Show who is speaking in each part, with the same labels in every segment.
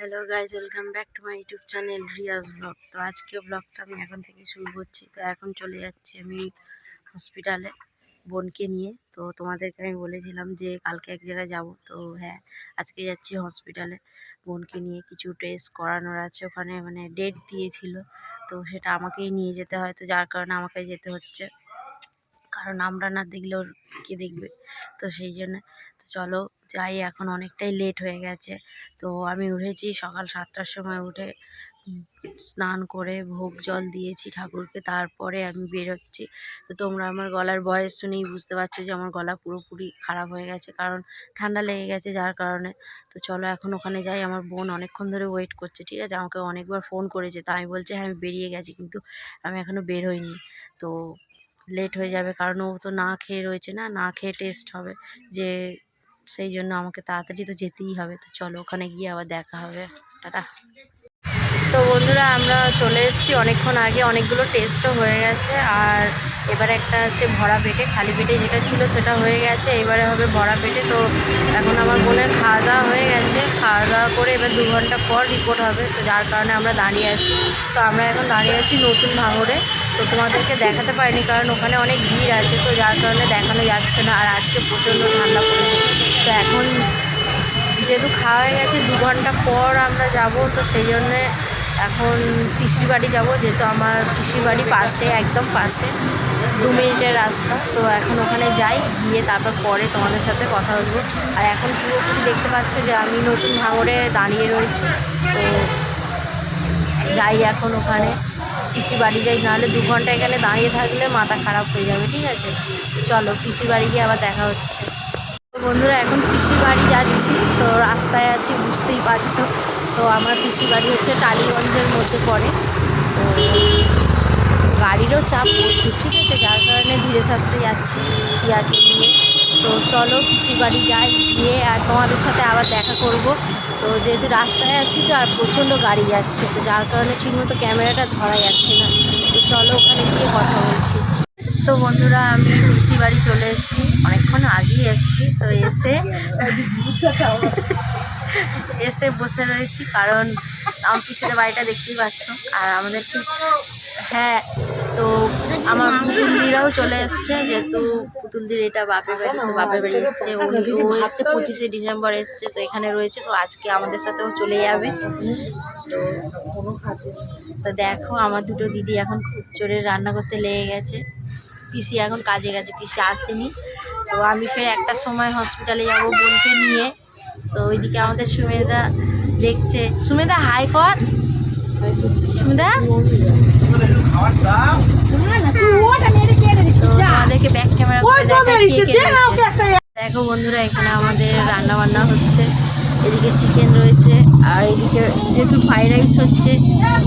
Speaker 1: Hello guys, welcome back to my YouTube channel Riyaz vlog. তো আজকে ব্লগটা আমি এখন থেকে শুরু করছি। তো এখন চলে যাচ্ছি আমি হসপিটালে বোনকে নিয়ে। তো তোমাদেরকে আমি বলেছিলাম যে কালকে এক জায়গায় যাব। তো হ্যাঁ, আজকে যাচ্ছি হসপিটালে বোনকে নিয়ে। কিছু টেস্ট করানোর আছে ওখানে, মানে ডেট দিয়েছিল, তো সেটা আমাকেই নিয়ে যেতে হয়। তো যার কারণে আমাকে যেতে হচ্ছে, কারণ আমরা না দেখলে ওর কে দেখবে। তো সেই জন্য তো চলো যাই, এখন অনেকটাই লেট হয়ে গেছে। তো আমি উঠেছি সকাল 7টার সময়, উঠে স্নান করে ভোগ জল দিয়েছি ঠাকুরকে, তারপরে আমি বেরোচ্ছি। তো তোমরা আমার গলার ভয়েস শুনেই বুঝতে পারছো যে আমার গলা পুরোপুরি খারাপ হয়ে গেছে, কারণ ঠান্ডা লেগে গেছে যার কারণে। তো চলো এখন ওখানে যাই। আমার বোন অনেকক্ষণ ধরে ওয়েট করছে, ঠিক আছে, আমাকে অনেকবার ফোন করেছে। তো আমি বলছি হ্যাঁ আমি বেরিয়ে গেছি, কিন্তু আমি এখনও বের হইনি। তো লেট হয়ে যাবে, কারণ ও তো না খেয়ে রয়েছে, না খেয়ে টেস্ট হবে, যে সেই জন্য আমাকে তাড়াতাড়ি তো যেতেই হবে। তো চলো ওখানে গিয়ে আবার দেখা হবে। টাটা। তো বন্ধুরা, আমরা চলে এসেছি অনেকক্ষণ আগে, অনেকগুলো টেস্টও হয়ে গেছে। আর এবারে একটা আছে ভরা পেটে, খালি পেটে যেটা ছিল সেটা হয়ে গেছে, এবারে হবে ভরা পেটে। তো এখন আমার বোনের খাওয়া দাওয়া হয়ে গেছে, খাওয়া দাওয়া করে এবার 2 ঘন্টা পর রিপোর্ট হবে। তো যার কারণে আমরা দাঁড়িয়ে আছি। তো আমরা এখন দাঁড়িয়ে আছি নতুন ভাঙড়ে। তো তোমাদেরকে দেখাতে পারিনি, কারণ ওখানে অনেক ভিড় আছে, তো যার কারণে দেখানো যাচ্ছে না। আর আজকে প্রচণ্ড ঠান্ডা পড়েছে। তো এখন যেহেতু খাওয়া হয়ে গেছে, 2 ঘন্টা পর আমরা যাব। তো সেই জন্যে এখন পিসির বাড়ি যাব, যেহেতু আমার পিসির বাড়ি পাশে, একদম পাশে, 2 মিনিটের রাস্তা। তো এখন ওখানে যাই, গিয়ে তারপর পরে তোমাদের সাথে কথা বলবো। আর এখন পুরোপুরি দেখতে পাচ্ছ যে আমি নতুন ভাঙড়ে দাঁড়িয়ে রয়েছি। তো যাই এখন ওখানে পিসির বাড়ি যাই, নাহলে 2 ঘন্টা এখানে দাঁড়িয়ে থাকলে মাথা খারাপ হয়ে যাবে, ঠিক আছে। চলো পিসির বাড়ি গিয়ে আবার দেখা হচ্ছে। তো বন্ধুরা, এখন পিসির বাড়ি যাচ্ছি। তো রাস্তায় আছি, বুঝতেই পারছো। তো আমার পিসির বাড়ি হচ্ছে টালিগঞ্জের মধ্যে পড়ে। তো গাড়িরও চাপ প্রচুর, ঠিক আছে, যার কারণে ধীরে সাস্তে যাচ্ছি ইয়াকে নিয়ে। তো চলো পিসির বাড়ি যাই, গিয়ে আর তোমাদের সাথে আবার দেখা করব। তো যেহেতু রাস্তায় আছি, তো আর প্রচণ্ড গাড়ি যাচ্ছে, তো যার কারণে ঠিকমতো ক্যামেরাটা ধরা যাচ্ছে না। তো চলো ওখানে গিয়ে কথা বলছি। তো বন্ধুরা, আমি পিসির বাড়ি চলে এসেছি, অনেকক্ষণ আগেই এসেছি। তো এসে বসে রয়েছি, কারণ আমার পিসিদের বাড়িটা দেখতেই পাচ্ছ। আর আমাদের ঠিক, হ্যাঁ, তো আমার পুতুলদিরাও চলে এসছে, যেহেতু পুতুলদির এটা বাপের বাড়ি। তো বাপের বাড়ি এসছে, ও এসছে 25শে ডিসেম্বর এসছে, তো এখানে রয়েছে। তো আজকে আমাদের সাথেও চলে যাবে। তো দেখো আমার দুটো দিদি এখন খুব জোরে রান্না করতে লেগে গেছে। পিসি এখন কাজে গেছে, পিসি আসেনি। তো আমি ফের 1টার সময় হসপিটালে যাব বোনকে নিয়ে। তো ওইদিকে আমাদের সুমেদা দেখছে। সুমেদা হাই কর। সুমেদা, আমাদেরকে ব্যাক ক্যামেরা করে দেখো বন্ধুরা, এখানে আমাদের রান্না বান্না হচ্ছে। এদিকে চিকেন রয়েছে, আর এদিকে যেহেতু ফ্রাইড রাইস হচ্ছে,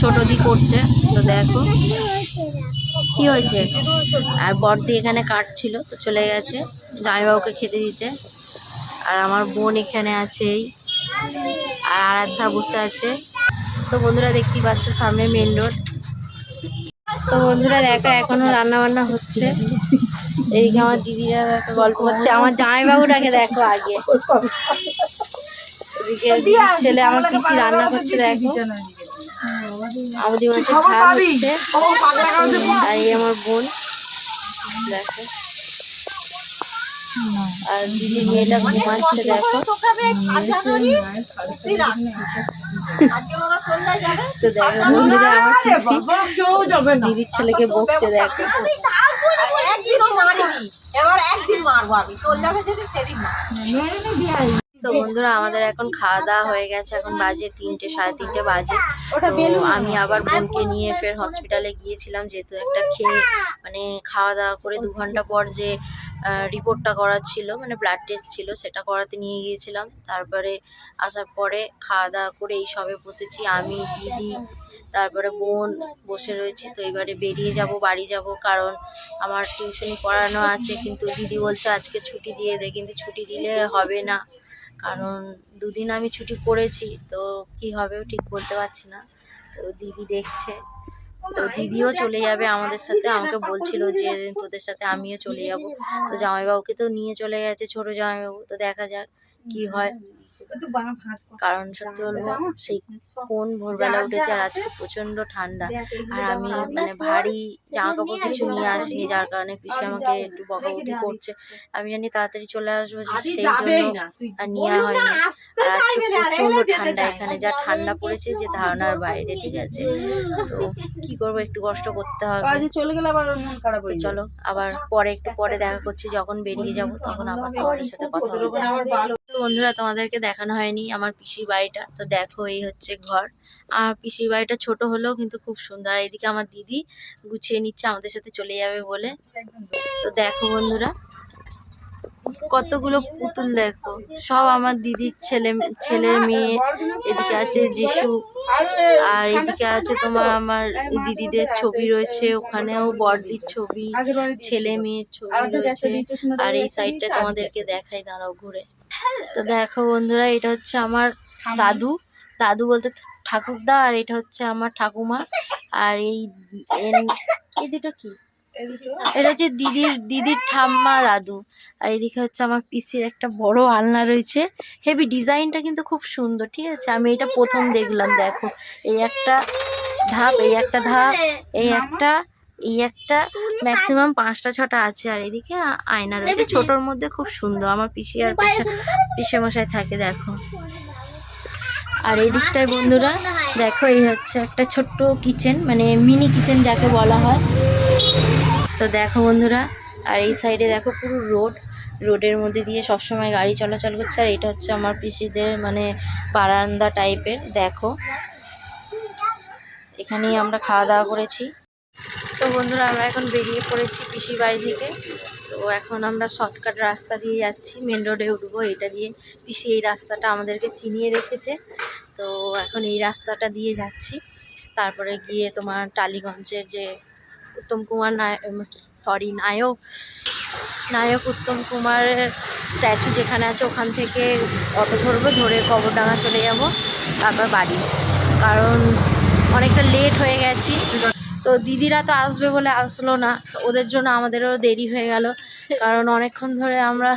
Speaker 1: ছোট দি করছে। তো দেখো কি হয়েছে। আর বড়দি এখানে কাটছিল, তো চলে গেছে জামাইবাবুকে খেতে দিতে। আর আমার বোন এখানে আছে, আর আরাধ্যা বসে আছে। তো বন্ধুরা দেখতেই পাচ্ছ সামনে মেন রোড। তো বন্ধুরা দেখো এখনো রান্না বান্না হচ্ছে। এইদিকে আমার দিদিরা দেখো গল্প করছে। আমার জামাইবাবুটাকে দেখো আগে, এদিকে দিদির ছেলে আমার পিসি রান্না করছে। দেখো আমাদের মাছের ঝাল হচ্ছে। আর এই আমার বোন দেখো, আর দিদির মেয়েটা ঘুমাচ্ছে। দেখো তো দেখো বন্ধুরা, আমার পিসি দিদির ছেলেকে বকছে। দেখো তো বন্ধুরা, আমাদের এখন খাওয়া দাওয়া হয়ে গেছে, এখন বাজে 3টে, 3:30 বাজে। তো আমি আবার বোনকে নিয়ে ফের হসপিটালে গিয়েছিলাম, যেহেতু একটা মানে খাওয়া দাওয়া করে 2 ঘন্টা পর যে রিপোর্টটা করার ছিল, মানে ব্লাড টেস্ট ছিল, সেটা করাতে নিয়ে গিয়েছিলাম। তারপরে আসার পরে খাওয়া দাওয়া করে এই সবে বসেছি, আমি দিদি তারপরে বোন বসে রয়েছি। তো এবারে বেরিয়ে যাব, বাড়ি যাব, কারণ আমার টিউশনি পড়ানো আছে। কিন্তু দিদি বলছে আজকে ছুটি দিয়ে দে, কিন্তু ছুটি দিলে হবে না, কারণ 2 দিন আমি ছুটি করেছি। তো কি হবে ঠিক বলতে পারছি না। তো দিদি দেখছে, তো দিদিও চলে যাবে আমাদের সাথে। আমাকে বলছিল যে তোদের সাথে আমিও চলে যাব। তো জামাইবাবুকে তো নিয়ে চলে গেছে ছোট জামাইবাবু। তো দেখা যাক কি হয়। কারণ সত্যি বলবো সেই কোন ভোরবেলা উঠেছে আর আজকে প্রচন্ড ঠান্ডা, আর আমি মানে ভারী জামা কাপড় কিছু নিয়ে আসিনি, যার কারণে পিসি আমাকে একটু বকাবকি করছে। আমি জানি তাড়াতাড়ি চলে আসবো, সেই জন্য আর নেওয়া হয়নি। আর আজকে প্রচন্ড ঠান্ডা, এখানে যা ঠান্ডা পড়েছে যে ধারণার বাইরে, ঠিক আছে। তো কি করবো, একটু কষ্ট করতে হবে।
Speaker 2: চলে গেলে আবার মন খারাপ হয়ে
Speaker 1: তো চলো আবার পরে একটু পরে দেখা করছি, যখন বেরিয়ে যাব তখন আবার তোমাদের সাথে কথা হবে। তো বন্ধুরা, তোমাদেরকে দেখানো হয়নি আমার পিসির বাড়িটা, তো দেখো এই হচ্ছে ঘর। আর পিসির বাড়িটা ছোট হলেও কিন্তু খুব সুন্দর। আর এদিকে আমার দিদি গুছিয়ে নিচ্ছে আমাদের সাথে চলে যাবে বলে। তো দেখো বন্ধুরা, কতগুলো পুতুল দেখো, সব আমার দিদির ছেলের মেয়ে। এদিকে আছে যিশু, আর এদিকে আছে তোমার আমার দিদিদের ছবি রয়েছে, ওখানেও বড়দির ছবি, ছেলে মেয়ের ছবি রয়েছে। আর এই সাইডটা তোমাদেরকে দেখাই, দাঁড়াও ঘুরে। তো দেখো বন্ধুরা, এটা হচ্ছে আমার দাদু, দাদু বলতে ঠাকুরদা, আর এটা হচ্ছে আমার ঠাকুমা। আর এই দুটো কি, এটা হচ্ছে দিদির ঠাম্মা দাদু। আর এদিকে হচ্ছে আমার পিসির একটা বড় আলনা রয়েছে, হেভি ডিজাইনটা কিন্তু খুব সুন্দর, ঠিক আছে। আমি এটা প্রথম দেখলাম, দেখো এই একটা ধাপ, এই একটা ধাপ, এই একটা ম্যাক্সিমাম 5টা 6টা আছে। আর এদিকে আয়না রয়েছে ছোটর মধ্যে, খুব সুন্দর। আমার পিসি আর পিসে মশাই থাকে, দেখো। আর এই দিকটায় বন্ধুরা দেখো, এই হচ্ছে একটা ছোট্ট কিচেন, মানে মিনি কিচেন যাকে বলা হয়। তো দেখো বন্ধুরা, আর এই সাইডে দেখো পুরো রোডের মধ্যে দিয়ে সবসময় গাড়ি চলাচল করছে। আর এটা হচ্ছে আমার পিসিদের মানে বারান্দা টাইপের, দেখো এখানেই আমরা খাওয়া দাওয়া করেছি। তো বন্ধুরা, আমরা এখন বেরিয়ে পড়েছি পিসির বাড়ি থেকে। তো এখন আমরা শর্টকাট রাস্তা দিয়ে যাচ্ছি, মেন রোডে উঠবো এটা দিয়ে। পিসি এই রাস্তাটা আমাদেরকে চিনিয়ে রেখেছে, তো এখন এই রাস্তাটা দিয়ে যাচ্ছি। তারপরে গিয়ে তোমার টালিগঞ্জের যে উত্তম কুমার নায়ক উত্তম কুমারের স্ট্যাচু যেখানে আছে, ওখান থেকে অটো ধরবো, ধরে কবরডাঙ্গা চলে যাব, তারপর বাড়ি। কারণ অনেকটা লেট হয়ে গেছি, তো দিদিরা তো আসবে বলে আসলো না, ওদের জন্য আমাদেরও দেরি হয়ে গেল। কারণ অনেকক্ষণ ধরে আমরা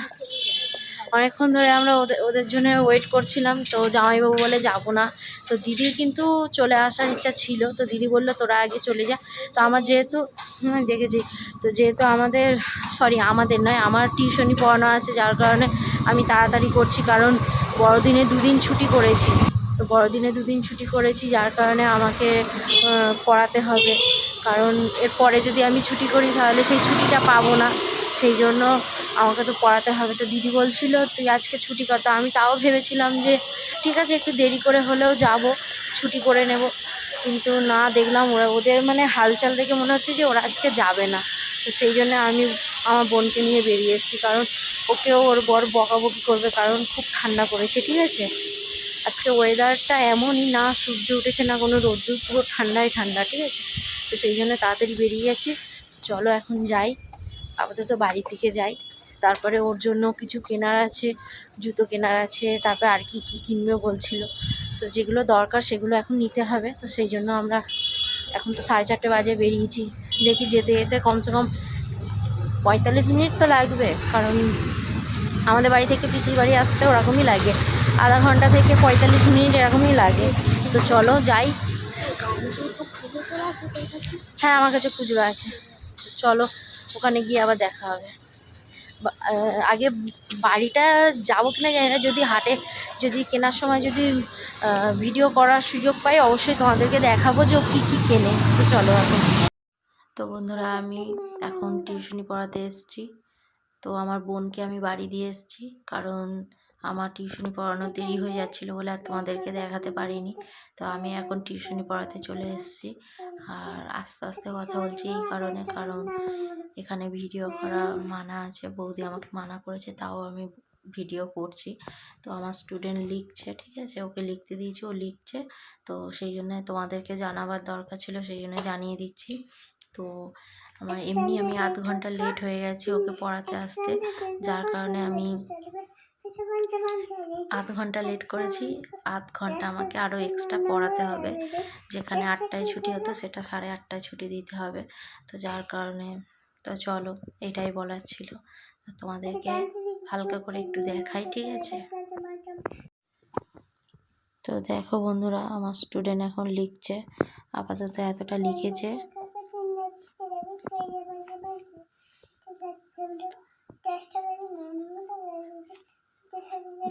Speaker 1: ওদের জন্য ওয়েট করছিলাম। তো জামাইবাবু বলে যাবো না, তো দিদির কিন্তু চলে আসার ইচ্ছা ছিল। তো দিদি বললো তোরা আগে চলে যা। তো আমার যেহেতু দেখেছি, তো যেহেতু আমাদের নয়, আমার টিউশনি পড়ানো আছে, যার কারণে আমি তাড়াতাড়ি করছি। কারণ বড়দিনে 2 দিন ছুটি করেছি, তো বড়দিনে 2 দিন ছুটি করেছি, যার কারণে আমাকে পড়াতে হবে। কারণ এরপরে যদি আমি ছুটি করি তাহলে সেই ছুটিটা পাবো না, সেই জন্য আমাকে তো পড়াতে হবে। তো দিদি বলছিল তুই আজকে ছুটি কর, তো আমি তাও ভেবেছিলাম যে ঠিক আছে একটু দেরি করে হলেও যাব, ছুটি করে নেব। কিন্তু না, দেখলাম ওদের মানে হালচাল দেখে মনে হচ্ছে যে ওরা আজকে যাবে না। তো সেই জন্য আমি আমার বোনকে নিয়ে বেরিয়ে এসেছি, কারণ ওকেও ওর বর বকাবকি করবে, কারণ খুব ঠান্ডা পড়েছে, ঠিক আছে। আজকে ওয়েদারটা এমনই, না সূর্য উঠেছে না কোনো রোদ্দুর, পুরো ঠান্ডায় ঠান্ডা, ঠিক আছে। তো সেই জন্য তাড়াতাড়ি বেরিয়ে যাচ্ছি। চলো এখন যাই, আপাতত বাড়ির দিকে যাই। তারপরে ওর জন্য কিছু কেনার আছে, জুতো কেনার আছে, তারপর আর কি কিনবে বলছিল। তো যেগুলো দরকার সেগুলো এখন নিতে হবে। তো সেই জন্য আমরা এখন তো 4:30 বাজে বেরিয়েছি, দেখি যেতে যেতে কমসে কম 45 মিনিট তো লাগবে। কারণ আমাদের বাড়ি থেকে পিসির বাড়ি আসতে ওরকমই লাগে, আধা ঘন্টা থেকে 45 মিনিট এরকমই লাগে। তো চলো যাই। হ্যাঁ, আমার কাছে খুচরো আছে, চলো ওখানে গিয়ে আবার দেখা হবে। আগে বাড়িটা যাবো কিনা জানি না, যদি কেনার সময় যদি ভিডিও করার সুযোগ পাই অবশ্যই তোমাদেরকে দেখাবো যে ও কী কী কেনে। তো চলো এখন। তো বন্ধুরা, আমি এখন টিউশনি পড়াতে এসেছি। তো আমার বোনকে আমি বাড়ি দিয়ে এসেছি, কারণ আমার টিউশনি পড়ানো দেরি হয়ে যাচ্ছিলো বলে আর তোমাদেরকে দেখাতে পারিনি। তো আমি এখন টিউশনি পড়াতে চলে এসেছি, আর আস্তে আস্তে কথা বলছি এই কারণে, কারণ এখানে ভিডিও করা মানা আছে, বৌদি আমাকে মানা করেছে, তাও আমি ভিডিও করছি। তো আমার স্টুডেন্ট লিখছে, ঠিক আছে, ওকে লিখতে দিয়েছি, ও লিখছে। তো সেই জন্য তোমাদেরকে জানাবার দরকার ছিল, সেই জন্য জানিয়ে দিচ্ছি। তো আমি আধ ঘন্টা লেট হয়ে গেছি ওকে পড়াতে আসতে, যার কারণে আমি আধ ঘন্টা লেট করেছি। আধ ঘন্টা আমাকে আরও এক্সট্রা পড়াতে হবে, যেখানে 8টায় ছুটি হতো সেটা 8:30টায় ছুটি দিতে হবে। তো যার কারণে, তো চলো এটাই বলার ছিল তোমাদেরকে। হালকা করে একটু দেখাই, ঠিক আছে? তো দেখো বন্ধুরা, আমার স্টুডেন্ট এখন লিখছে, আপাতত এতটা লিখেছে।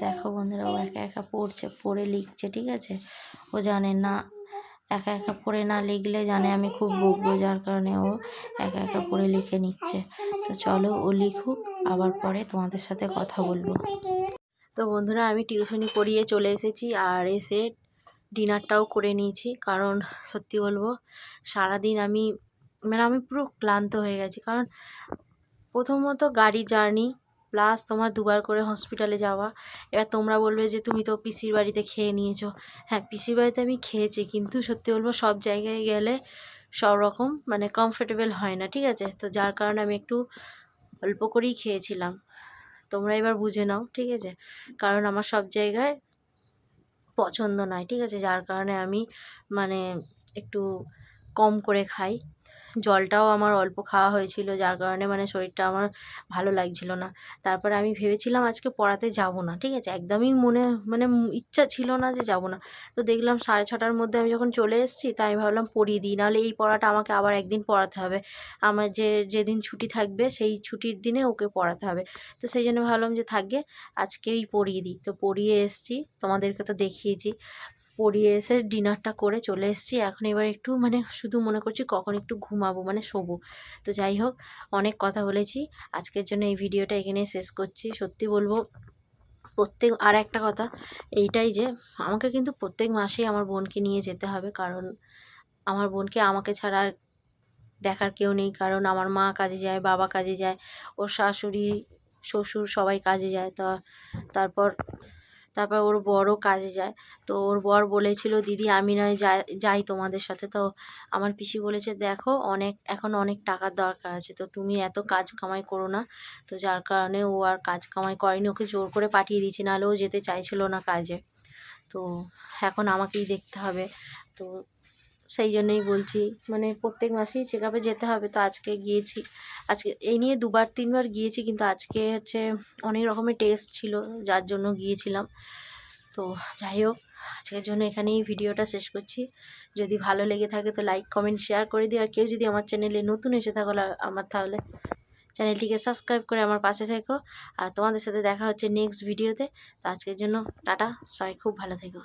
Speaker 1: দেখো বন্ধুরা, ও একা একা পড়ছে, পড়ে লিখছে, ঠিক আছে? ও জানে না, একা একা পড়ে না লিখলে জানে আমি খুব বকবো, যার কারণে ও একা একা পড়ে লিখে নিচ্ছে। তো চলো ও লিখুক, আবার পরে তোমাদের সাথে কথা বলবো। তো বন্ধুরা, আমি টিউশনি পড়িয়ে চলে এসেছি, আর এসে ডিনারটাও করে নিয়েছি। কারণ সত্যি বলবো, সারাদিন আমি পুরো ক্লান্ত হয়ে গেছি। কারণ প্রথমত গাড়ি জার্নি, প্লাস তোমার দুবার করে হসপিটালে যাওয়া। এবার তোমরা বলবে যে তুমি তো পিসির বাড়িতে খেয়ে নিয়েছো। হ্যাঁ, পিসির বাড়িতে আমি খেয়েছি, কিন্তু সত্যি বলবো সব জায়গায় গেলে সব রকম কমফোর্টেবল হয় না, ঠিক আছে? তো যার কারণে আমি একটু অল্প করেই খেয়েছিলাম। তোমরা এবার বুঝে নাও, ঠিক আছে? কারণ আমার সব জায়গায় পছন্দ নয়, ঠিক আছে? যার কারণে আমি একটু কম করে খাই। জলটাও আমার অল্প খাওয়া হয়েছিল, যার কারণে শরীরটা আমার ভালো লাগছিল না। তারপরে আমি ভেবেছিলাম আজকে পড়াতে যাব না, ঠিক আছে? একদমই ইচ্ছা ছিল না যে যাব না। তো দেখলাম 6:30টার মধ্যে আমি যখন চলে এসেছি, তাই আমি ভাবলাম পড়িয়ে দিই, নাহলে এই পড়াটা আমাকে আবার একদিন পড়াতে হবে। আমার যেদিন ছুটি থাকবে সেই ছুটির দিনে ওকে পড়াতে হবে। তো সেই জন্য ভাবলাম যে থাকবে, আজকেই পড়িয়ে দিই। তো পড়িয়ে এসেছি, তোমাদেরকে তো দেখিয়েছি। পড়িয়ে এসে ডিনারটা করে চলে এসেছি। এখন এবার একটু শুধু মনে করছি কখন একটু ঘুমাবো, শোবো। তো যাই হোক, অনেক কথা বলেছি, আজকের জন্য এই ভিডিওটা এখানেই শেষ করছি। সত্যি বলবো, আর একটা কথা এইটাই যে আমাকে কিন্তু প্রত্যেক মাসেই আমার বোনকে নিয়ে যেতে হবে। কারণ আমার বোনকে আমাকে ছাড়া আর দেখার কেউ নেই। কারণ আমার মা কাজে যায়, বাবা কাজে যায়, ওর শাশুড়ি শ্বশুর সবাই কাজে যায়। তারপর ওর বরও কাজে যায়। তো ওর বর বলেছিল, দিদি আমি নয় যাই তোমাদের সাথে। তো আমার পিসি বলেছে, দেখো এখন অনেক টাকার দরকার আছে, তো তুমি এত কাজ কামাই করো না। তো যার কারণে ও আর কাজ কামাই করেনি, ওকে জোর করে পাঠিয়ে দিয়েছি, নাহলে ও যেতে চাইছিল না কাজে। তো এখন আমাকেই দেখতে হবে। তো সেই জন্যই বলছি, প্রত্যেক মাসেই চেক আপে যেতে হবে। তো আজকে গিয়েছি, আজকে এই নিয়ে 2-3বার গিয়েছি, কিন্তু আজকে অনেক রকমের টেস্ট ছিল, যার জন্য গিয়েছিলাম। তো যাই হোক, আজকের জন্য এখানেই ভিডিওটা শেষ করছি। যদি ভালো লেগে থাকে তো লাইক কমেন্ট শেয়ার করে দিও। আর কেউ যদি আমার চ্যানেলে নতুন এসে থাকো, তাহলে চ্যানেলটিকে সাবস্ক্রাইব করে আমার পাশে থেকো। আর তোমাদের সাথে দেখা হচ্ছে নেক্সট ভিডিওতে। তো আজকের জন্য টাটা, সবাই খুব ভালো থেকো।